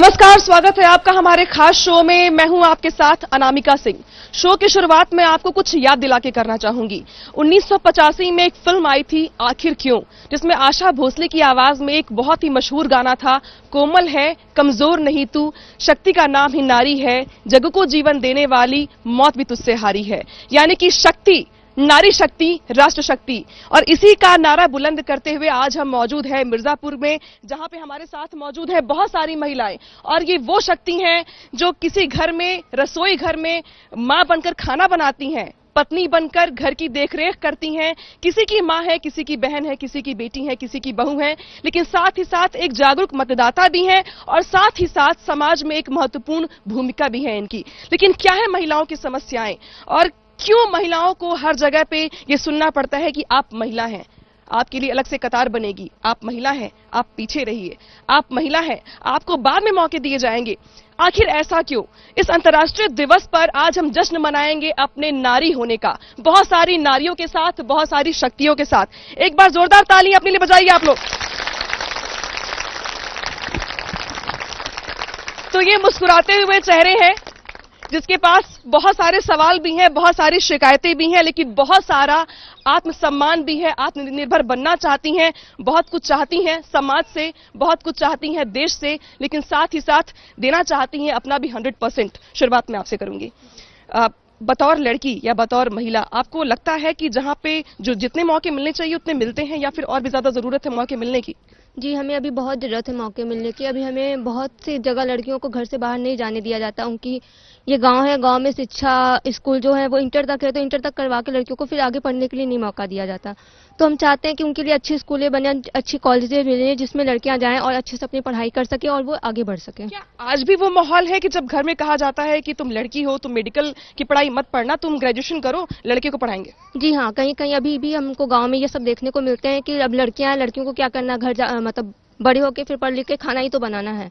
नमस्कार, स्वागत है आपका हमारे खास शो में। मैं हूं आपके साथ अनामिका सिंह। शो की शुरुआत में आपको कुछ याद दिला के करना चाहूंगी। 1985 में एक फिल्म आई थी आखिर क्यों, जिसमें आशा भोसले की आवाज में एक बहुत ही मशहूर गाना था, कोमल है कमजोर नहीं तू, शक्ति का नाम ही नारी है, जग को जीवन देने वाली मौत भी तुझसे हारी है। यानी कि शक्ति, नारी शक्ति, राष्ट्र शक्ति। और इसी का नारा बुलंद करते हुए आज हम मौजूद हैं मिर्जापुर में, जहां पे हमारे साथ मौजूद है बहुत सारी महिलाएं। और ये वो शक्ति हैं जो किसी घर में, रसोई घर में मां बनकर खाना बनाती हैं, पत्नी बनकर घर की देखरेख करती हैं, किसी की मां है, किसी की बहन है, किसी की बेटी है, किसी की बहू है, लेकिन साथ ही साथ एक जागरूक मतदाता भी हैं और साथ ही साथ समाज में एक महत्वपूर्ण भूमिका भी है इनकी। लेकिन क्या है महिलाओं की समस्याएं और क्यों महिलाओं को हर जगह पे ये सुनना पड़ता है कि आप महिला हैं, आपके लिए अलग से कतार बनेगी, आप महिला हैं, आप पीछे रहिए, आप महिला हैं, आपको बाद में मौके दिए जाएंगे। आखिर ऐसा क्यों? इस अंतर्राष्ट्रीय दिवस पर आज हम जश्न मनाएंगे अपने नारी होने का, बहुत सारी नारियों के साथ, बहुत सारी शक्तियों के साथ। एक बार जोरदार ताली अपने लिए बजाइए आप लोग। तो ये मुस्कुराते हुए चेहरे हैं जिसके पास बहुत सारे सवाल भी हैं, बहुत सारी शिकायतें भी हैं, लेकिन बहुत सारा आत्मसम्मान भी है, आत्मनिर्भर बनना चाहती हैं, बहुत कुछ चाहती हैं समाज से, बहुत कुछ चाहती हैं देश से, लेकिन साथ ही साथ देना चाहती हैं अपना भी 100%। शुरुआत में आपसे करूंगी। बतौर लड़की या बतौर महिला आपको लगता है कि जहां पे जो जितने मौके मिलने चाहिए उतने मिलते हैं या फिर और भी ज्यादा जरूरत है मौके मिलने की? जी, हमें अभी बहुत ज़रूरत है मौके मिलने की। अभी हमें बहुत सी जगह लड़कियों को घर से बाहर नहीं जाने दिया जाता। उनकी ये गांव है, गांव में शिक्षा स्कूल जो है वो इंटर तक है, तो इंटर तक करवा के लड़कियों को फिर आगे पढ़ने के लिए नहीं मौका दिया जाता। तो हम चाहते हैं कि उनके लिए अच्छी स्कूलें बने, अच्छी कॉलेजें मिले, जिसमें लड़कियां जाएं और अच्छे से अपनी पढ़ाई कर सके और वो आगे बढ़ सकें। क्या आज भी वो माहौल है कि जब घर में कहा जाता है कि तुम लड़की हो, तुम मेडिकल की पढ़ाई मत पढ़ना, तुम ग्रेजुएशन करो, लड़के को पढ़ाएंगे? जी हाँ, कहीं कहीं अभी भी हमको गाँव में ये सब देखने को मिलते हैं कि अब लड़कियों को क्या करना, मतलब बड़े होके फिर पढ़ लिख के खाना ही तो बनाना है,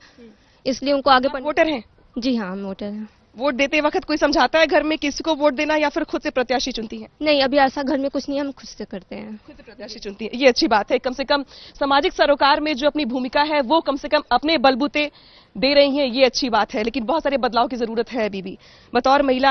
इसलिए उनको आगे वोटर हैं? जी हाँ, हम वोटर हैं। वोट देते वक्त कोई समझाता है घर में किसी को वोट देना या फिर खुद से प्रत्याशी चुनती है? नहीं, अभी ऐसा घर में कुछ नहीं, हम खुद से करते हैं। खुद से प्रत्याशी चुनती है, ये अच्छी बात है। कम से कम सामाजिक सरोकार में जो अपनी भूमिका है वो कम से कम अपने बलबूते दे रही हैं, ये अच्छी बात है। लेकिन बहुत सारे बदलाव की जरूरत है अभी भी। बतौर महिला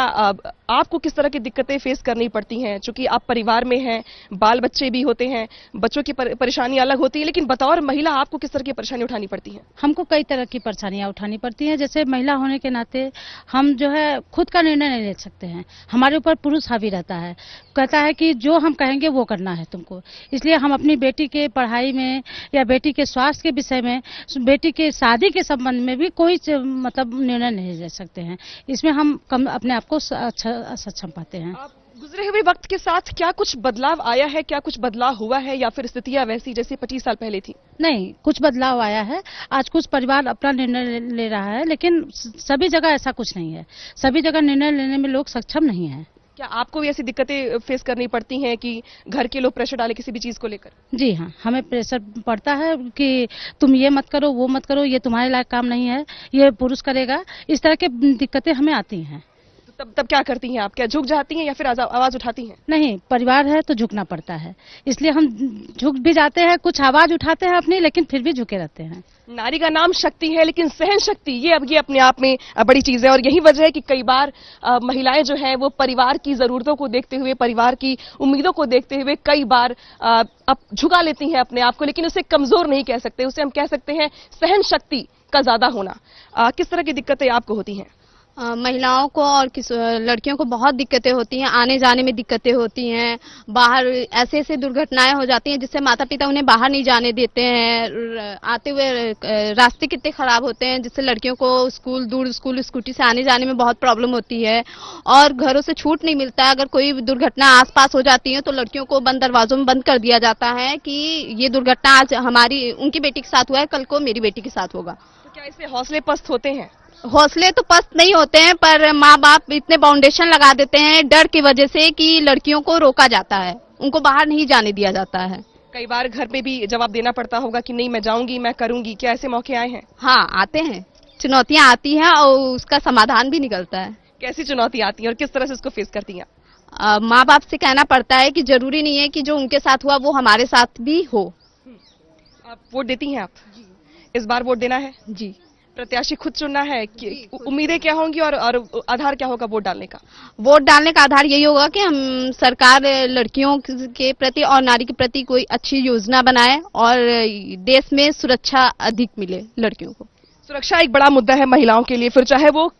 आपको किस तरह की दिक्कतें फेस करनी पड़ती हैं? चूंकि आप परिवार में हैं, बाल बच्चे भी होते हैं, बच्चों की परेशानी अलग होती है, लेकिन बतौर महिला आपको किस तरह की परेशानी उठानी पड़ती है? हमको कई तरह की परेशानियां उठानी पड़ती हैं। जैसे महिला होने के नाते हम जो है खुद का निर्णय नहीं ले सकते हैं, हमारे ऊपर पुरुष हावी रहता है, कहता है कि जो हम कहेंगे वो करना है तुमको। इसलिए हम अपनी बेटी के पढ़ाई में या बेटी के स्वास्थ्य के विषय में, बेटी के शादी के संबंध में भी कोई मतलब निर्णय नहीं ले सकते हैं। इसमें हम अपने आप को अच्छा सक्षम पाते हैं। गुजरे हुए वक्त के साथ क्या कुछ बदलाव आया है, क्या कुछ बदलाव हुआ है या फिर स्थितियां वैसी जैसे 25 साल पहले थी? नहीं, कुछ बदलाव आया है। आज कुछ परिवार अपना निर्णय ले रहा है, लेकिन सभी जगह ऐसा कुछ नहीं है। सभी जगह निर्णय लेने में लोग सक्षम नहीं है। क्या आपको भी ऐसी दिक्कतें फेस करनी पड़ती हैं कि घर के लोग प्रेशर डाले किसी भी चीज को लेकर? जी हाँ, हमें प्रेशर पड़ता है कि तुम ये मत करो, वो मत करो, ये तुम्हारे लायक काम नहीं है, ये पुरुष करेगा। इस तरह की दिक्कतें हमें आती हैं। तब क्या करती हैं आप? क्या झुक जाती हैं या फिर आवाज उठाती हैं? नहीं, परिवार है तो झुकना पड़ता है, इसलिए हम झुक भी जाते हैं, कुछ आवाज उठाते हैं अपनी, लेकिन फिर भी झुके रहते हैं। नारी का नाम शक्ति है, लेकिन सहन शक्ति ये अपने आप में बड़ी चीज है। और यही वजह है कि कई बार महिलाएं जो है वो परिवार की जरूरतों को देखते हुए, परिवार की उम्मीदों को देखते हुए कई बार अब झुका लेती हैं अपने आप को, लेकिन उसे कमजोर नहीं कह सकते, उसे हम कह सकते हैं सहन शक्ति का ज्यादा होना। किस तरह की दिक्कतें आपको होती हैं? महिलाओं को और लड़कियों को बहुत दिक्कतें होती हैं, आने जाने में दिक्कतें होती हैं, बाहर ऐसे ऐसे दुर्घटनाएं हो जाती हैं जिससे माता पिता उन्हें बाहर नहीं जाने देते हैं। आते हुए रास्ते कितने खराब होते हैं जिससे लड़कियों को दूर स्कूल स्कूटी से आने जाने में बहुत प्रॉब्लम होती है और घरों से छूट नहीं मिलता है। अगर कोई दुर्घटना आसपास हो जाती है तो लड़कियों को बंद दरवाजों में बंद कर दिया जाता है कि ये दुर्घटना आज उनकी बेटी के साथ हुआ है, कल को मेरी बेटी के साथ होगा। तो क्या इससे हौसले पस्त होते हैं? हौसले तो पस्त नहीं होते हैं, पर माँ बाप इतने बाउंडेशन लगा देते हैं डर की वजह से कि लड़कियों को रोका जाता है, उनको बाहर नहीं जाने दिया जाता है। कई बार घर पे भी जवाब देना पड़ता होगा कि नहीं मैं जाऊंगी, मैं करूंगी। क्या ऐसे मौके आए हैं? हाँ, आते हैं, चुनौतियां आती हैं और उसका समाधान भी निकलता है। कैसी चुनौती आती है और किस तरह से उसको फेस करती हैं? माँ बाप से कहना पड़ता है कि जरूरी नहीं है कि जो उनके साथ हुआ वो हमारे साथ भी हो। आप वोट देती हैं? आप इस बार वोट देना है? जी। प्रत्याशी खुद चुनना है कि उम्मीदें क्या होंगी और आधार क्या होगा वोट डालने का? वोट डालने का आधार यही होगा कि हम सरकार लड़कियों के प्रति और नारी के प्रति कोई अच्छी योजना बनाए और देश में सुरक्षा अधिक मिले लड़कियों को। सुरक्षा एक बड़ा मुद्दा है महिलाओं के लिए, फिर चाहे वो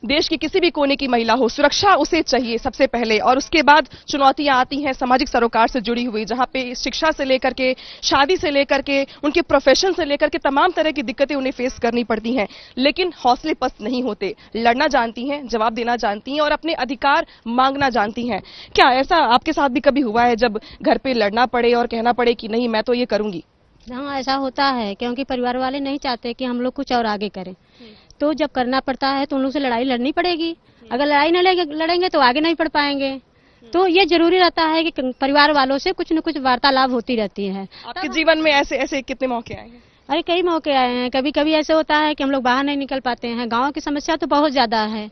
देश के किसी भी कोने की महिला हो, सुरक्षा उसे चाहिए सबसे पहले। और उसके बाद चुनौतियां आती हैं सामाजिक सरोकार से जुड़ी हुई, जहां पे शिक्षा से लेकर के, शादी से लेकर के, उनके प्रोफेशन से लेकर के तमाम तरह की दिक्कतें उन्हें फेस करनी पड़ती हैं। लेकिन हौसले पस्त नहीं होते, लड़ना जानती हैं, जवाब देना जानती हैं और अपने अधिकार मांगना जानती हैं। क्या ऐसा आपके साथ भी कभी हुआ है जब घर पे लड़ना पड़े और कहना पड़े कि नहीं मैं तो ये करूंगी? हाँ, ऐसा होता है क्योंकि परिवार वाले नहीं चाहते कि हम लोग कुछ और आगे करें, तो जब करना पड़ता है तो उन लोग से लड़ाई लड़नी पड़ेगी। अगर लड़ाई न लड़ेंगे तो आगे नहीं बढ़ पाएंगे। तो ये जरूरी रहता है कि परिवार वालों से कुछ न कुछ वार्तालाप होती रहती है। आपके जीवन में ऐसे ऐसे कितने मौके आए हैं? अरे कई मौके आए हैं। कभी कभी ऐसे होता है कि हम लोग बाहर नहीं निकल पाते हैं। गांव की समस्या तो बहुत ज्यादा है।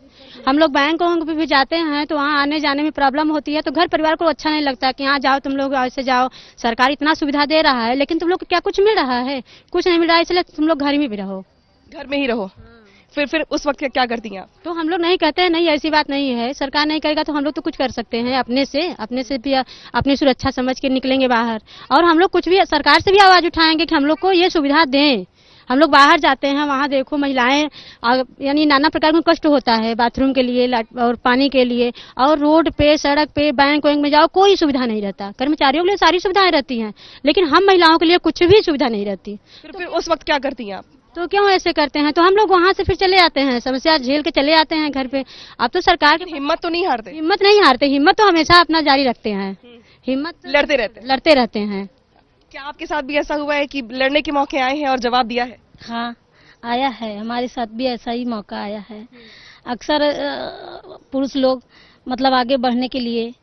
हम लोग बैंक पे भी जाते हैं तो वहाँ आने जाने में प्रॉब्लम होती है, तो घर परिवार को अच्छा नहीं लगता कि यहाँ जाओ तुम लोग, ऐसे जाओ, सरकार इतना सुविधा दे रहा है लेकिन तुम लोग को क्या कुछ मिल रहा है? कुछ नहीं मिल रहा है, इसलिए तुम लोग घर में भी रहो, घर में ही रहो। फिर उस वक्त क्या करती हैं आप? तो हम लोग नहीं कहते हैं नहीं, ऐसी बात नहीं है। सरकार नहीं करेगा तो हम लोग तो कुछ कर सकते हैं अपने से भी अपनी सुरक्षा समझ के निकलेंगे बाहर। और हम लोग कुछ भी सरकार से भी आवाज उठाएंगे कि हम लोग को ये सुविधा दें। हम लोग बाहर जाते हैं, वहाँ देखो महिलाएं यानी नाना प्रकार का कष्ट होता है, बाथरूम के लिए और पानी के लिए, और रोड पे, सड़क पे, बैंक में जाओ कोई सुविधा नहीं रहता। कर्मचारियों के लिए सारी सुविधाएं रहती हैं लेकिन हम महिलाओं के लिए कुछ भी सुविधा नहीं रहती। फिर उस वक्त क्या करती हैं आप? तो क्यों ऐसे करते हैं? तो हम लोग वहाँ से फिर चले आते हैं, समस्या झेल के चले आते हैं घर पे। अब तो सरकार की हिम्मत तो नहीं हारते? हिम्मत नहीं हारते, हिम्मत तो हमेशा अपना जारी रखते हैं, हिम्मत लड़ते रहते हैं। क्या आपके साथ भी ऐसा हुआ है कि लड़ने के मौके आए हैं और जवाब दिया है? हाँ, आया है, हमारे साथ भी ऐसा ही मौका आया है। अक्सर पुरुष लोग मतलब आगे बढ़ने के लिए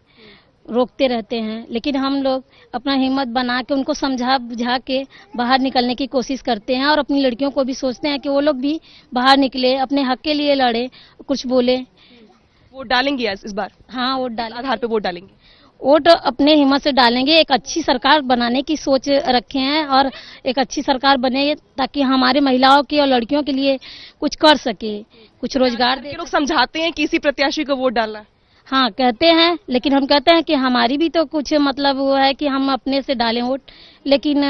रोकते रहते हैं, लेकिन हम लोग अपना हिम्मत बना के उनको समझा बुझा के बाहर निकलने की कोशिश करते हैं और अपनी लड़कियों को भी सोचते हैं कि वो लोग भी बाहर निकले, अपने हक के लिए लड़े, कुछ बोले। वोट डालेंगी इस बार? हाँ, वोट डाल आधार पे वोट डालेंगे? वोट अपने हिम्मत से डालेंगे। एक अच्छी सरकार बनाने की सोच रखे हैं और एक अच्छी सरकार बने ताकि हमारे महिलाओं की और लड़कियों के लिए कुछ कर सके, कुछ रोजगार दे। लोग समझाते हैं कि इसी प्रत्याशी को वोट डालना है? हाँ, कहते हैं, लेकिन हम कहते हैं कि हमारी भी तो कुछ मतलब वो है कि हम अपने से डालें वोट, लेकिन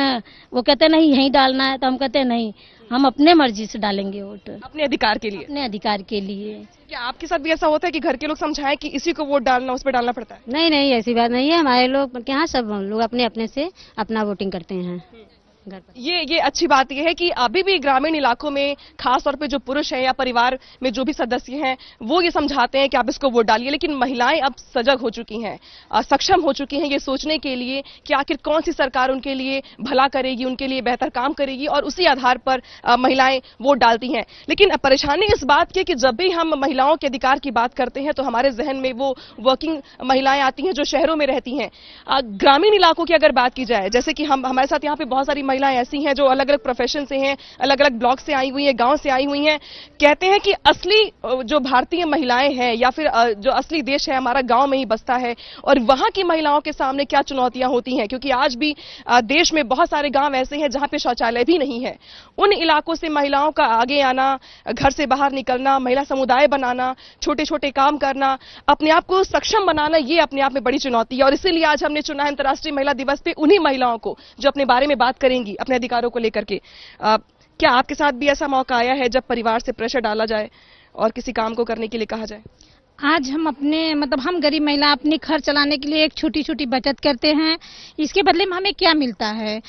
वो कहते हैं नहीं यहीं डालना है, तो हम कहते हैं नहीं, हम अपने मर्जी से डालेंगे वोट, अपने अधिकार के लिए। अपने अधिकार के लिए। क्या आपके साथ भी ऐसा होता है कि घर के लोग समझाएं कि इसी को वोट डालना, उस पर डालना पड़ता है? नहीं नहीं, ऐसी बात नहीं है। हमारे लोग यहाँ सब हम लोग अपने अपने से अपना वोटिंग करते हैं घर पर। ये अच्छी बात यह है कि अभी भी ग्रामीण इलाकों में खास तौर पे जो पुरुष हैं या परिवार में जो भी सदस्य हैं वो ये समझाते हैं कि आप इसको वोट डालिए, लेकिन महिलाएं अब सजग हो चुकी हैं, सक्षम हो चुकी हैं ये सोचने के लिए कि आखिर कौन सी सरकार उनके लिए भला करेगी, उनके लिए बेहतर काम करेगी, और उसी आधार पर महिलाएं वोट डालती हैं। लेकिन परेशानी इस बात की कि जब भी हम महिलाओं के अधिकार की बात करते हैं तो हमारे जहन में वो वर्किंग महिलाएं आती हैं जो शहरों में रहती हैं। ग्रामीण इलाकों की अगर बात की जाए, जैसे कि हमारे साथ यहाँ पे बहुत सारी महिलाएं ऐसी हैं जो अलग अलग प्रोफेशन से हैं, अलग अलग ब्लॉक से आई हुई हैं, गांव से आई हुई हैं, कहते हैं कि असली जो भारतीय महिलाएं हैं या फिर जो असली देश है हमारा गांव में ही बसता है, और वहां की महिलाओं के सामने क्या चुनौतियां होती हैं, क्योंकि आज भी देश में बहुत सारे गांव ऐसे हैं जहां पे शौचालय भी नहीं है। उन इलाकों से महिलाओं का आगे आना, घर से बाहर निकलना, महिला समुदाय बनाना, छोटे छोटे काम करना, अपने आप को सक्षम बनाना, ये अपने आप में बड़ी चुनौती है। और इसीलिए आज हमने चुना है अंतर्राष्ट्रीय महिला दिवस पे उन्हीं महिलाओं को जो अपने बारे में बात करेंगी, अपने अधिकारों को लेकर के। क्या आपके साथ भी ऐसा मौका आया है जब परिवार से प्रेशर डाला जाए और किसी काम को करने के लिए कहा जाए? आज हम अपने मतलब हम गरीब महिला अपने घर चलाने के लिए एक छोटी छोटी बचत करते हैं, इसके बदले में हमें क्या मिलता है?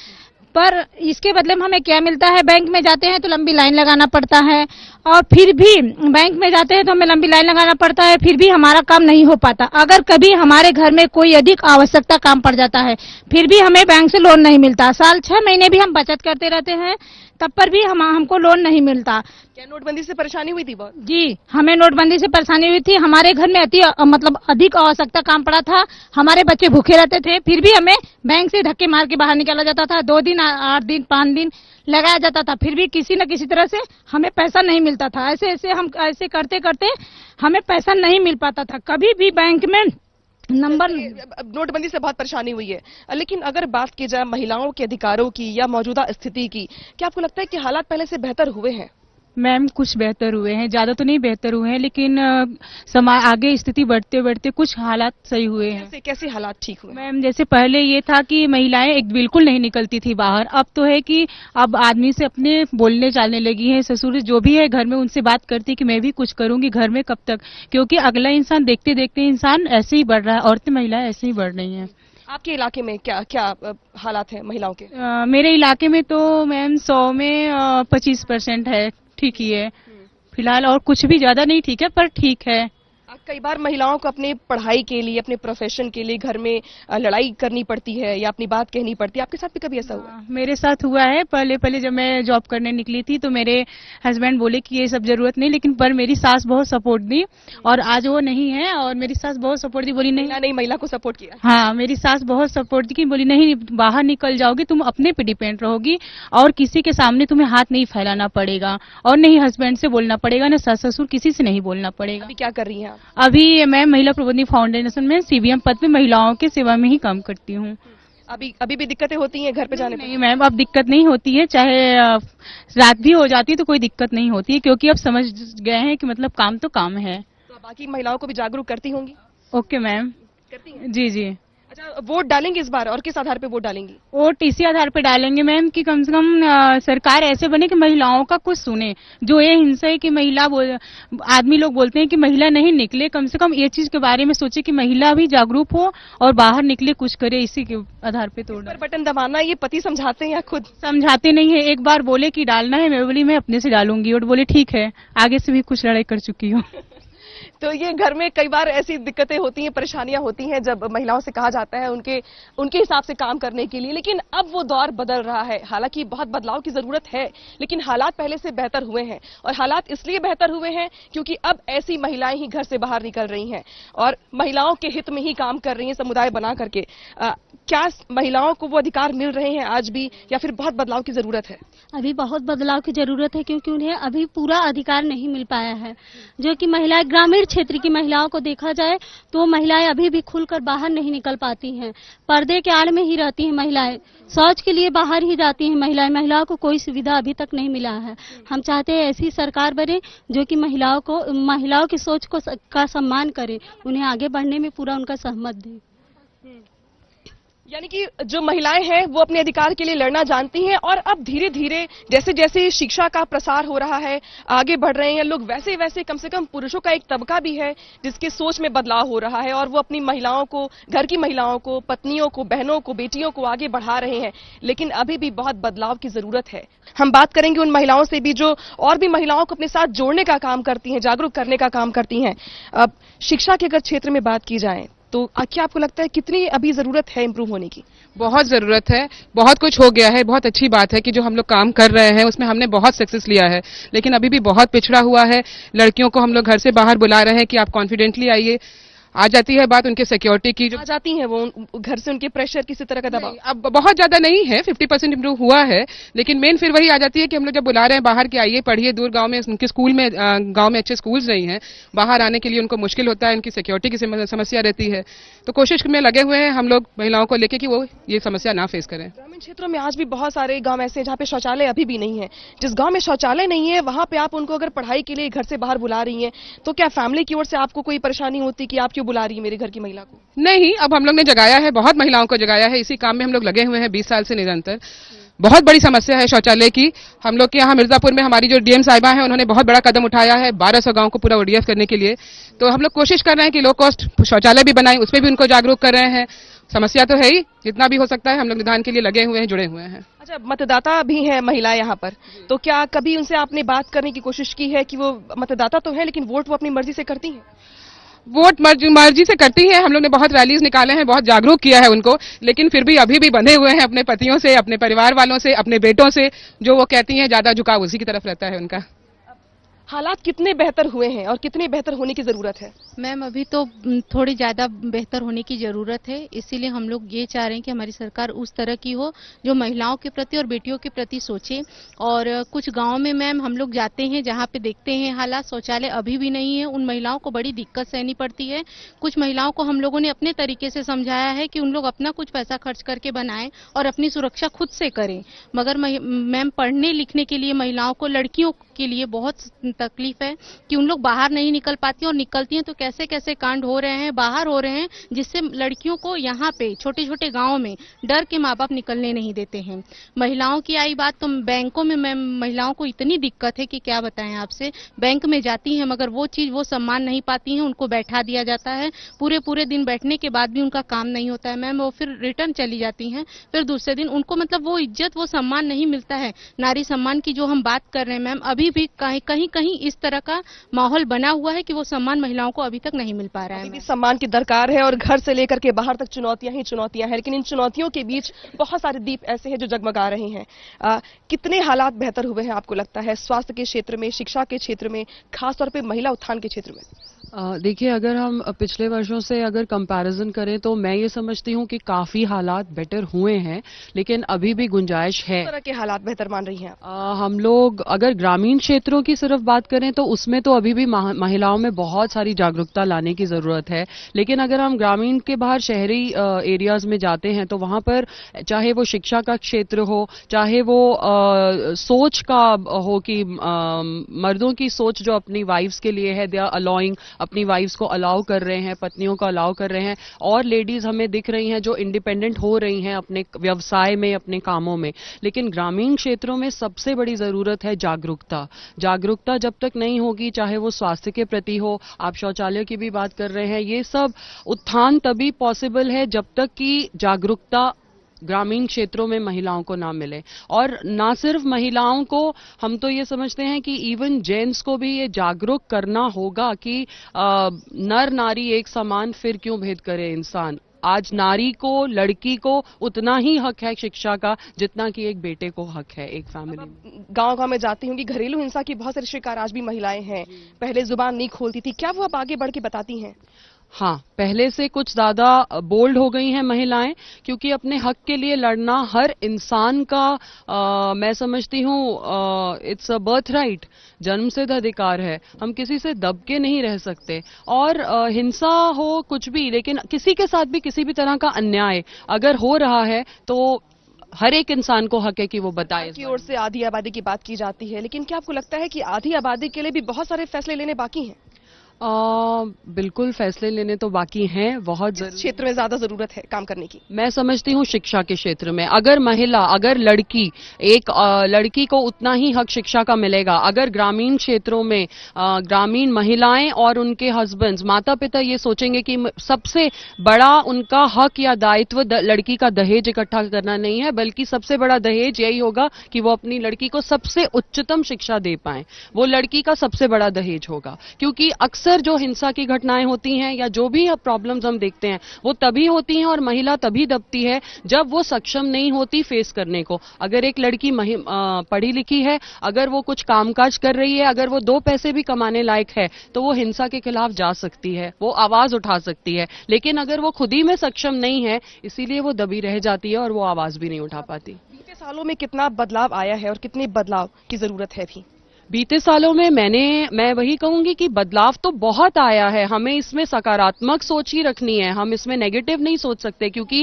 पर इसके बदले में हमें क्या मिलता है? बैंक में जाते हैं तो लंबी लाइन लगाना पड़ता है, और फिर भी बैंक में जाते हैं तो हमें लंबी लाइन लगाना पड़ता है, फिर भी हमारा काम नहीं हो पाता। अगर कभी हमारे घर में कोई अधिक आवश्यकता काम पड़ जाता है फिर भी हमें बैंक से लोन नहीं मिलता। साल 6 महीने भी हम बचत करते रहते हैं तब पर भी हमको लोन नहीं मिलता। क्या नोटबंदी से परेशानी हुई थी बहुत? जी, हमें नोटबंदी से परेशानी हुई थी। हमारे घर में मतलब अधिक आवश्यकता काम पड़ा था, हमारे बच्चे भूखे रहते थे, फिर भी हमें बैंक से धक्के मार के बाहर निकाला जाता था। 2 दिन, 8 दिन, 5 दिन लगाया जाता था, फिर भी किसी न किसी तरह से हमें पैसा नहीं मिलता था। ऐसे करते करते हमें पैसा नहीं मिल पाता था। कभी भी बैंक में नंबर नोटबंदी से बहुत परेशानी हुई है। लेकिन अगर बात की जाए महिलाओं के अधिकारों की या मौजूदा स्थिति की, क्या आपको लगता है कि हालात पहले से बेहतर हुए हैं? मैम कुछ बेहतर हुए हैं, ज्यादा तो नहीं बेहतर हुए हैं, लेकिन आगे स्थिति बढ़ते बढ़ते कुछ हालात सही हुए हैं। कैसे कैसे हालात ठीक हुए? मैम जैसे पहले ये था कि महिलाएं एक बिल्कुल नहीं निकलती थी बाहर, अब तो है कि अब आदमी से अपने बोलने चालने लगी है, ससुर जो भी है घर में उनसे बात करती है कि मैं भी कुछ करूंगी घर में, कब तक, क्योंकि अगला इंसान देखते देखते इंसान ऐसे ही बढ़ रहा है, औरतें महिलाएं ऐसे ही बढ़ रही हैं। आपके इलाके में क्या क्या हालात हैं महिलाओं के? मेरे इलाके में तो मैम 100 में 25% है, ठीक ही है फिलहाल, और कुछ भी ज्यादा नहीं ठीक है पर ठीक है। कई बार महिलाओं को अपने पढ़ाई के लिए, अपने प्रोफेशन के लिए घर में लड़ाई करनी पड़ती है या अपनी बात कहनी पड़ती है, आपके साथ भी कभी ऐसा हुआ? मेरे साथ हुआ है। पहले जब मैं जॉब करने निकली थी तो मेरे हस्बैंड बोले कि ये सब जरूरत नहीं, लेकिन पर मेरी सास बहुत सपोर्ट दी, और आज वो नहीं है, और मेरी सास बहुत सपोर्ट दी, बोली नहीं महिला को सपोर्ट किया। हाँ, मेरी सास बहुत सपोर्ट दी कि बोली नहीं, बाहर निकल जाओगी तुम अपने पे डिपेंड रहोगी, और किसी के सामने तुम्हें हाथ नहीं फैलाना पड़ेगा, और नहीं हस्बैंड से बोलना पड़ेगा, ना सास ससुर, किसी से नहीं बोलना पड़ेगा। अभी क्या कर रही हैं आप? अभी मैं महिला प्रबोधिनी फाउंडेशन में CBM पद पे महिलाओं के सेवा में ही काम करती हूँ। अभी भी दिक्कतें होती हैं घर पे जाने में? नहीं मैम, अब दिक्कत नहीं होती है, चाहे रात भी हो जाती है तो कोई दिक्कत नहीं होती है, क्योंकि अब समझ गए हैं कि मतलब काम तो काम है। तो बाकी महिलाओं को भी जागरूक करती होंगी? ओके मैम, करती हैं? जी जी। अच्छा, वोट डालेंगे इस बार, और किस आधार पे वोट डालेंगी? वोट इसी आधार पे डालेंगे मैम कि कम से कम सरकार ऐसे बने कि महिलाओं का कुछ सुने। जो ये हिंसा है कि आदमी लोग बोलते हैं कि महिला नहीं निकले, कम से कम ये चीज के बारे में सोचे कि महिला भी जागरूक हो और बाहर निकले, कुछ करे, इसी के आधार पे तो बटन दबाना ये पति समझाते हैं या खुद? समझाते नहीं है। एक बार बोले कि डालना है, मैं बोली मैं अपने से डालूंगी, और बोले ठीक है, आगे से भी कुछ लड़ाई कर चुकी हूँ। तो ये घर में कई बार ऐसी दिक्कतें होती हैं, परेशानियां होती हैं जब महिलाओं से कहा जाता है उनके हिसाब से काम करने के लिए, लेकिन अब वो दौर बदल रहा है। हालांकि बहुत बदलाव की जरूरत है, लेकिन हालात पहले से बेहतर हुए हैं, और हालात इसलिए बेहतर हुए हैं क्योंकि अब ऐसी महिलाएं ही घर से बाहर निकल रही हैं और महिलाओं के हित में ही काम कर रही हैं, समुदाय बना करके। क्या महिलाओं को वो अधिकार मिल रहे हैं आज भी, या फिर बहुत बदलाव की जरूरत है? अभी बहुत बदलाव की जरूरत है, क्योंकि उन्हें अभी पूरा अधिकार नहीं मिल पाया है। जो कि महिलाएं, ग्रामीण क्षेत्र की महिलाओं को देखा जाए तो महिलाएं अभी भी खुलकर बाहर नहीं निकल पाती हैं, पर्दे के आड़ में ही रहती हैं महिलाएं, शौच के लिए बाहर ही जाती हैं महिलाओं को कोई सुविधा अभी तक नहीं मिला है। हम चाहते हैं ऐसी सरकार बने जो कि महिलाओं की सोच का सम्मान करे, उन्हें आगे बढ़ने में पूरा उनका सहमत दे। यानी कि जो महिलाएं हैं वो अपने अधिकार के लिए लड़ना जानती हैं, और अब धीरे धीरे जैसे जैसे शिक्षा का प्रसार हो रहा है, आगे बढ़ रहे हैं लोग, वैसे वैसे कम से कम पुरुषों का एक तबका भी है जिसके सोच में बदलाव हो रहा है, और वो अपनी महिलाओं को, घर की महिलाओं को, पत्नियों को, बहनों को, बेटियों को आगे बढ़ा रहे हैं। लेकिन अभी भी बहुत बदलाव की जरूरत है। हम बात करेंगे उन महिलाओं से भी जो और भी महिलाओं को अपने साथ जोड़ने का काम करती हैं, जागरूक करने का काम करती हैं। अब शिक्षा के अगर क्षेत्र में बात की जाए तो क्या आपको लगता है कितनी अभी जरूरत है इंप्रूव होने की? बहुत जरूरत है, बहुत कुछ हो गया है। बहुत अच्छी बात है कि जो हम लोग काम कर रहे हैं उसमें हमने बहुत सक्सेस लिया है, लेकिन अभी भी बहुत पिछड़ा हुआ है। लड़कियों को हम लोग घर से बाहर बुला रहे हैं कि आप कॉन्फिडेंटली आइए। आ जाती है बात उनके सिक्योरिटी की, जो आ जाती है वो घर से, उनके प्रेशर, किसी तरह का दबाव अब बहुत ज्यादा नहीं है, 50% इम्प्रूव हुआ है, लेकिन मेन फिर वही आ जाती है कि हम लोग जब बुला रहे हैं बाहर के आइए, पढ़िए, दूर गांव में उनके स्कूल में, गांव में अच्छे स्कूल्स नहीं है, बाहर आने के लिए उनको मुश्किल होता है, उनकी सिक्योरिटी की समस्या रहती है। तो कोशिश में लगे हुए हैं हम लोग महिलाओं को लेके कि वो ये समस्या ना फेस करें। ग्रामीण क्षेत्रों में आज भी बहुत सारे गांव ऐसे हैं जहाँ पे शौचालय अभी भी नहीं है। जिस गांव में शौचालय नहीं है वहां पे आप उनको अगर पढ़ाई के लिए घर से बाहर बुला रही हैं, तो क्या फैमिली की ओर से आपको कोई परेशानी होती कि आप क्यों बुला रही है मेरे घर की महिला को? नहीं, अब हम लोग ने जगाया है, बहुत महिलाओं को जगाया है, इसी काम में हम लोग लगे हुए हैं 20 साल से निरंतर। बहुत बड़ी समस्या है शौचालय की। हम लोग के यहाँ मिर्जापुर में हमारी जो डीएम साहिबा है उन्होंने बहुत बड़ा कदम उठाया है 1200 गांव को पूरा ओडीएफ करने के लिए। तो हम लोग कोशिश कर रहे हैं कि लो कॉस्ट शौचालय भी बनाएं, उस पर भी उनको जागरूक कर रहे हैं। समस्या तो है ही, जितना भी हो सकता है हम लोग निदान के लिए लगे हुए हैं, जुड़े हुए हैं। अच्छा, मतदाता भी हैं महिलाएं यहाँ पर, तो क्या कभी उनसे आपने बात करने की कोशिश की है कि वो मतदाता तो है लेकिन वोट वो अपनी मर्जी से करती हैं? वोट मर्जी से करती है। हम लोग ने बहुत रैलीज निकाले हैं, बहुत जागरूक किया है उनको, लेकिन फिर भी अभी भी बंधे हुए हैं अपने पतियों से, अपने परिवार वालों से, अपने बेटों से। जो वो कहती हैं ज्यादा झुकाव उसी की तरफ रहता है उनका। हालात कितने बेहतर हुए हैं और कितने बेहतर होने की जरूरत है? मैम अभी तो थोड़ी ज़्यादा बेहतर होने की ज़रूरत है, इसीलिए हम लोग ये चाह रहे हैं कि हमारी सरकार उस तरह की हो जो महिलाओं के प्रति और बेटियों के प्रति सोचे। और कुछ गांव में मैम हम लोग जाते हैं जहां पे देखते हैं हालात, शौचालय अभी भी नहीं है, उन महिलाओं को बड़ी दिक्कत सहनी पड़ती है। कुछ महिलाओं को हम लोगों ने अपने तरीके से समझाया है कि उन लोग अपना कुछ पैसा खर्च करके बनाएं और अपनी सुरक्षा खुद से करें, मगर मैम पढ़ने लिखने के लिए महिलाओं को, लड़कियों के लिए बहुत तकलीफ है कि उन लोग बाहर नहीं निकल पाती, और निकलती हैं तो कैसे कैसे कांड हो रहे हैं, बाहर हो रहे हैं, जिससे लड़कियों को यहाँ पे छोटे छोटे गांवों में डर के माँ बाप निकलने नहीं देते हैं। महिलाओं की आई बात तो बैंकों में मैम महिलाओं को इतनी दिक्कत है कि क्या बताएं आपसे। बैंक में जाती हैं मगर वो चीज, वो सम्मान नहीं पाती हैं, उनको बैठा दिया जाता है, पूरे पूरे दिन बैठने के बाद भी उनका काम नहीं होता है मैम, वो फिर रिटर्न चली जाती हैं, फिर दूसरे दिन उनको मतलब वो इज्जत, वो सम्मान नहीं मिलता है। नारी सम्मान की जो हम बात कर रहे हैं मैम, अभी भी कहीं कहीं इस तरह का माहौल बना हुआ है कि वो सम्मान महिलाओं को अभी तक नहीं मिल पा रहा है। अभी भी सम्मान की दरकार है और घर से लेकर के बाहर तक चुनौतियां ही चुनौतियां हैं, लेकिन इन चुनौतियों के बीच बहुत सारे दीप ऐसे हैं जो जगमगा रहे हैं। कितने हालात बेहतर हुए हैं आपको लगता है स्वास्थ्य के क्षेत्र में, शिक्षा के क्षेत्र में, खासतौर पे महिला उत्थान के क्षेत्र में? देखिए, अगर हम पिछले वर्षों से अगर कंपैरिजन करें तो मैं ये समझती हूँ कि काफी हालात बेटर हुए हैं, लेकिन अभी भी गुंजाइश है। किस तरह के हालात बेहतर मान रही हैं आप? हम लोग अगर ग्रामीण क्षेत्रों की सिर्फ बात करें तो उसमें तो अभी भी महिलाओं में बहुत सारी जागरूकता लाने की जरूरत है, लेकिन अगर हम ग्रामीण के बाहर शहरी एरियाज में जाते हैं तो वहां पर चाहे वो शिक्षा का क्षेत्र हो, चाहे वो सोच का हो कि मर्दों की सोच जो अपनी वाइफ्स के लिए है, दे आर अलाउइंग, अपनी वाइफ्स को अलाउ कर रहे हैं, पत्नियों को अलाउ कर रहे हैं, और लेडीज हमें दिख रही हैं जो इंडिपेंडेंट हो रही हैं अपने व्यवसाय में, अपने कामों में। लेकिन ग्रामीण क्षेत्रों में सबसे बड़ी जरूरत है जागरूकता। जागरूकता जब तक नहीं होगी, चाहे वो स्वास्थ्य के प्रति हो, आप शौचालय की भी बात कर रहे हैं, ये सब उत्थान तभी पॉसिबल है जब तक कि जागरूकता ग्रामीण क्षेत्रों में महिलाओं को ना मिले। और ना सिर्फ महिलाओं को, हम तो ये समझते हैं कि इवन जेंट्स को भी ये जागरूक करना होगा कि नर नारी एक समान, फिर क्यों भेद करे इंसान। आज नारी को, लड़की को उतना ही हक है शिक्षा का जितना कि एक बेटे को हक है एक फैमिली में। गांव गांव में जाती होंगी, घरेलू हिंसा की बहुत सारी शिकार आज भी महिलाएं हैं, पहले जुबान नहीं खोलती थी, क्या वो अब आगे बढ़ के बताती हैं? हाँ, पहले से कुछ ज्यादा बोल्ड हो गई हैं महिलाएं, क्योंकि अपने हक के लिए लड़ना हर इंसान का मैं समझती हूँ इट्स अ बर्थ राइट, जन्मसिद्ध अधिकार है। हम किसी से दब के नहीं रह सकते, और हिंसा हो कुछ भी, लेकिन किसी के साथ भी किसी भी तरह का अन्याय अगर हो रहा है तो हर एक इंसान को हक है कि वो बताए। की ओर से आधी आबादी की बात की जाती है, लेकिन क्या आपको लगता है कि आधी आबादी के लिए भी बहुत सारे फैसले लेने बाकी हैं? बिल्कुल फैसले लेने तो बाकी हैं, बहुत क्षेत्र में ज्यादा जरूरत है काम करने की। मैं समझती हूँ शिक्षा के क्षेत्र में अगर महिला, अगर लड़की, एक लड़की को उतना ही हक शिक्षा का मिलेगा। अगर ग्रामीण क्षेत्रों में ग्रामीण महिलाएं और उनके हस्बैंड्स, माता पिता ये सोचेंगे कि सबसे बड़ा उनका हक या दायित्व लड़की का दहेज इकट्ठा करना नहीं है, बल्कि सबसे बड़ा दहेज यही होगा कि वो अपनी लड़की को सबसे उच्चतम शिक्षा दे पाए, वो लड़की का सबसे बड़ा दहेज होगा। क्योंकि अक्सर जो हिंसा की घटनाएं होती हैं या जो भी प्रॉब्लम्स हम देखते हैं वो तभी होती हैं और महिला तभी दबती है जब वो सक्षम नहीं होती फेस करने को। अगर एक लड़की पढ़ी लिखी है, अगर वो कुछ कामकाज कर रही है, अगर वो दो पैसे भी कमाने लायक है तो वो हिंसा के खिलाफ जा सकती है, वो आवाज उठा सकती है। लेकिन अगर वो खुद ही में सक्षम नहीं है, इसीलिए वो दबी रह जाती है और वो आवाज भी नहीं उठा पाती। बीते सालों में कितना बदलाव आया है और कितने बदलाव की जरूरत है भी? बीते सालों में मैं वही कहूंगी कि बदलाव तो बहुत आया है। हमें इसमें सकारात्मक सोच ही रखनी है, हम इसमें नेगेटिव नहीं सोच सकते, क्योंकि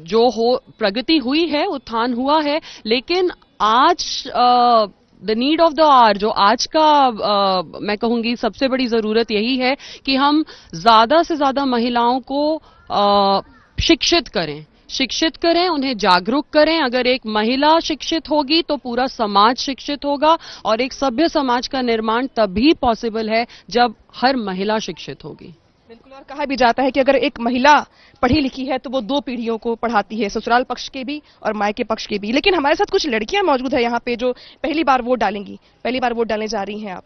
जो प्रगति हुई है, उत्थान हुआ है, लेकिन आज the need of the hour, जो आज का मैं कहूंगी सबसे बड़ी जरूरत यही है कि हम ज्यादा से ज्यादा महिलाओं को शिक्षित करें, उन्हें जागरूक करें। अगर एक महिला शिक्षित होगी तो पूरा समाज शिक्षित होगा, और एक सभ्य समाज का निर्माण तभी पॉसिबल है जब हर महिला शिक्षित होगी। बिल्कुल, और कहा भी जाता है कि अगर एक महिला पढ़ी लिखी है तो वो दो पीढ़ियों को पढ़ाती है, ससुराल पक्ष के भी और मायके पक्ष के भी। लेकिन हमारे साथ कुछ लड़कियां मौजूद है यहाँ पे जो पहली बार वोट डालेंगी, पहली बार वोट डालने जा रही हैं। आप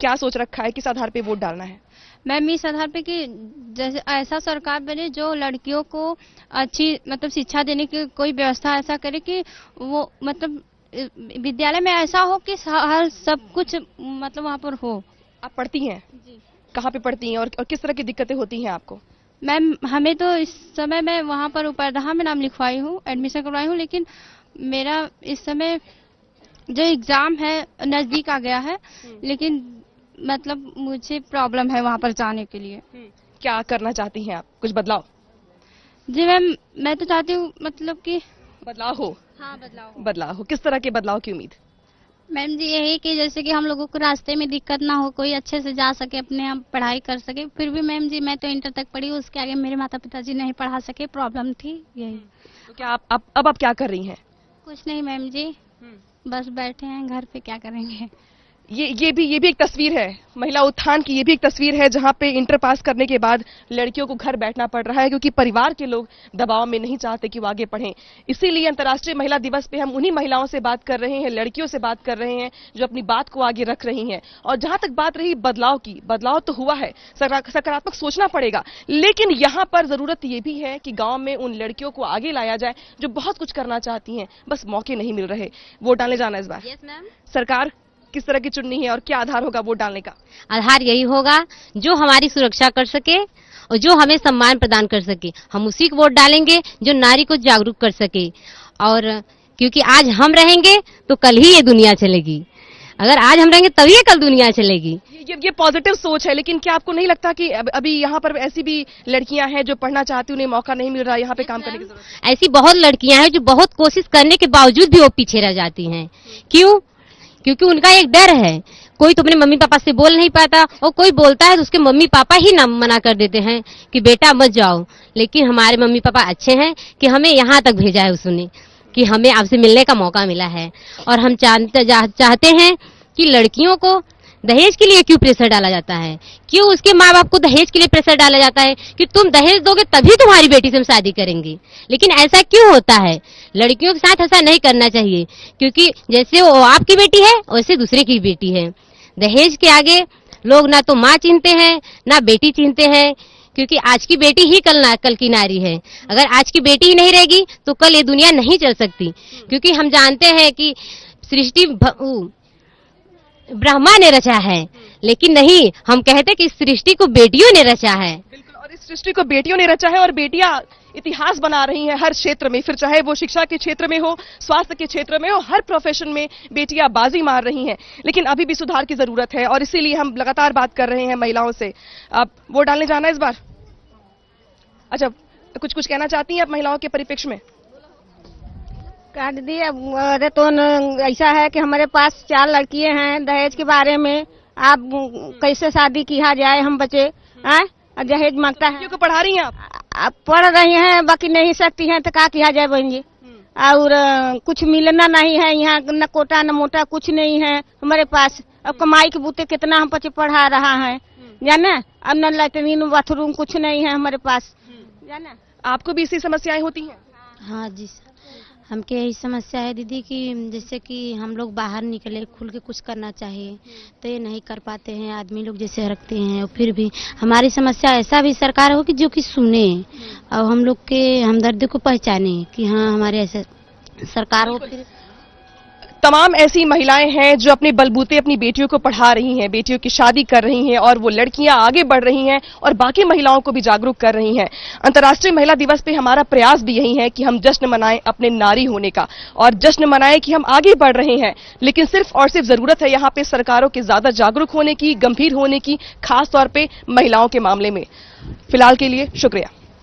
क्या सोच रखा है, किस आधार पे वोट डालना है? मैम इस आधार पे कि जैसे ऐसा सरकार बने जो लड़कियों को अच्छी मतलब शिक्षा देने की कोई व्यवस्था ऐसा करे कि वो मतलब विद्यालय में ऐसा हो कि हर सब कुछ मतलब वहाँ पर हो। आप पढ़ती हैं? जी। कहाँ पे पढ़ती हैं और किस तरह की दिक्कतें होती हैं आपको? मैम हमें तो इस समय मैं वहाँ पर उपरदहा में नाम लिखवाई हूँ, एडमिशन करवाई हूँ, लेकिन मेरा इस समय जो एग्ज़ाम है नज़दीक आ गया है, लेकिन मतलब मुझे प्रॉब्लम है वहाँ पर जाने के लिए। क्या करना चाहती हैं आप? कुछ बदलाव? जी मैम, मैं तो चाहती हूँ मतलब कि बदलाव हो। हाँ, बदलाव हो। किस तरह के बदलाव की उम्मीद? मैम जी यही कि जैसे कि हम लोगों को रास्ते में दिक्कत ना हो, कोई अच्छे से जा सके, अपने आप पढ़ाई कर सके। फिर भी मैम जी मैं तो इंटर तक पढ़ी, उसके आगे मेरे माता पिताजी नहीं पढ़ा सके, प्रॉब्लम थी यही। तो क्या अब आप क्या कर रही हैं? कुछ नहीं मैम जी, बस बैठे हैं घर पे, क्या करेंगे। ये भी एक तस्वीर है महिला उत्थान की। ये भी एक तस्वीर है जहां पे इंटर पास करने के बाद लड़कियों को घर बैठना पड़ रहा है, क्योंकि परिवार के लोग दबाव में नहीं चाहते कि वो आगे पढ़ें। इसीलिए अंतर्राष्ट्रीय महिला दिवस पे हम उन्हीं महिलाओं से बात कर रहे हैं, लड़कियों से बात कर रहे हैं जो अपनी बात को आगे रख रही हैं। और जहां तक बात रही बदलाव की, बदलाव तो हुआ है, सकारात्मक सोचना पड़ेगा, लेकिन यहाँ पर जरूरत ये भी है कि गाँव में उन लड़कियों को आगे लाया जाए जो बहुत कुछ करना चाहती हैं, बस मौके नहीं मिल रहे। वोट डालने जाना इस बार। Yes ma'am. सरकार किस तरह की चुननी है और क्या आधार होगा वोट डालने का? आधार यही होगा जो हमारी सुरक्षा कर सके और जो हमें सम्मान प्रदान कर सके, हम उसी को वोट डालेंगे जो नारी को जागरूक कर सके। और क्योंकि आज हम रहेंगे तो कल ही ये दुनिया चलेगी, अगर आज हम रहेंगे तभी कल दुनिया चलेगी। ये पॉजिटिव सोच है, लेकिन क्या आपको नहीं लगता कि अभी यहाँ पर ऐसी भी लड़कियां हैं जो पढ़ना चाहती, उन्हें मौका नहीं मिल रहा यहाँ पे काम करने की जरूरत? ऐसी बहुत लड़कियां हैं जो बहुत कोशिश करने के बावजूद भी वो पीछे रह जाती हैं। क्यों? क्योंकि उनका एक डर है, कोई तो अपने मम्मी पापा से बोल नहीं पाता, और कोई बोलता है तो उसके मम्मी पापा ही ना मना कर देते हैं कि बेटा मत जाओ। लेकिन हमारे मम्मी पापा अच्छे हैं कि हमें यहाँ तक भेजा है उसने, कि हमें आपसे मिलने का मौका मिला है। और हम चाहते हैं कि लड़कियों को दहेज के लिए क्यों प्रेशर डाला जाता है, क्यों उसके माँ बाप को दहेज के लिए प्रेशर डाला जाता है कि तुम दहेज दोगे तभी तुम्हारी बेटी से हम शादी करेंगे। लेकिन ऐसा क्यों होता है? लड़कियों के साथ ऐसा नहीं करना चाहिए, क्योंकि जैसे वो आपकी बेटी है वैसे दूसरे की बेटी है। दहेज के आगे लोग ना तो माँ चिन्हते हैं ना बेटी चिन्हते हैं, क्योंकि आज की बेटी ही कल की नारी है। अगर आज की बेटी ही नहीं रहेगी तो कल ये दुनिया नहीं चल सकती, क्योंकि हम जानते हैं कि सृष्टि ब्रह्मा ने रचा है, लेकिन नहीं, हम कहते कि इस सृष्टि को बेटियों ने रचा है। बिल्कुल, और इस सृष्टि को बेटियों ने रचा है, और बेटियां इतिहास बना रही हैं हर क्षेत्र में, फिर चाहे वो शिक्षा के क्षेत्र में हो, स्वास्थ्य के क्षेत्र में हो, हर प्रोफेशन में बेटियां बाजी मार रही हैं। लेकिन अभी भी सुधार की जरूरत है, और इसीलिए हम लगातार बात कर रहे हैं महिलाओं से। आप वोट डालने जाना इस बार? अच्छा, कुछ कहना चाहती हैं आप महिलाओं के परिप्रेक्ष्य में? कह दीदी, अरे तो ऐसा है कि हमारे पास 4 लड़कियां हैं, दहेज के बारे में आप कैसे शादी किया जाए, हम बचे दहेज मांगता है। को पढ़ा रही हैं आप पढ़ रही हैं, बाकी नहीं सकती हैं तो क्या किया जाए बहन जी। और कुछ मिलना नहीं है यहाँ, न कोटा न मोटा कुछ नहीं है हमारे पास। अब कमाई के बूते कितना हम बच्चे पढ़ा रहा है जाना, अब न लैट्रिन बाथरूम कुछ नहीं है हमारे पास जाना। आपको भी इसी समस्याएं होती हैं? हाँ जी, हमके यही समस्या है दीदी कि जैसे कि हम लोग बाहर निकले, खुल के कुछ करना चाहिए तो ये नहीं कर पाते हैं, आदमी लोग जैसे रखते हैं। और फिर भी हमारी समस्या ऐसा भी सरकार हो कि जो कि सुने और हम लोग के हमदर्दी को पहचाने कि हाँ हमारे ऐसे सरकार हो। फिर तमाम ऐसी महिलाएं हैं जो अपने बलबूते अपनी बेटियों को पढ़ा रही हैं, बेटियों की शादी कर रही हैं, और वो लड़कियां आगे बढ़ रही हैं और बाकी महिलाओं को भी जागरूक कर रही हैं। अंतर्राष्ट्रीय महिला दिवस पे हमारा प्रयास भी यही है कि हम जश्न मनाएं अपने नारी होने का, और जश्न मनाएं कि हम आगे बढ़ रहे हैं। लेकिन सिर्फ और सिर्फ जरूरत है यहाँ पे सरकारों के ज्यादा जागरूक होने की, गंभीर होने की, खास तौर पर महिलाओं के मामले में। फिलहाल के लिए शुक्रिया।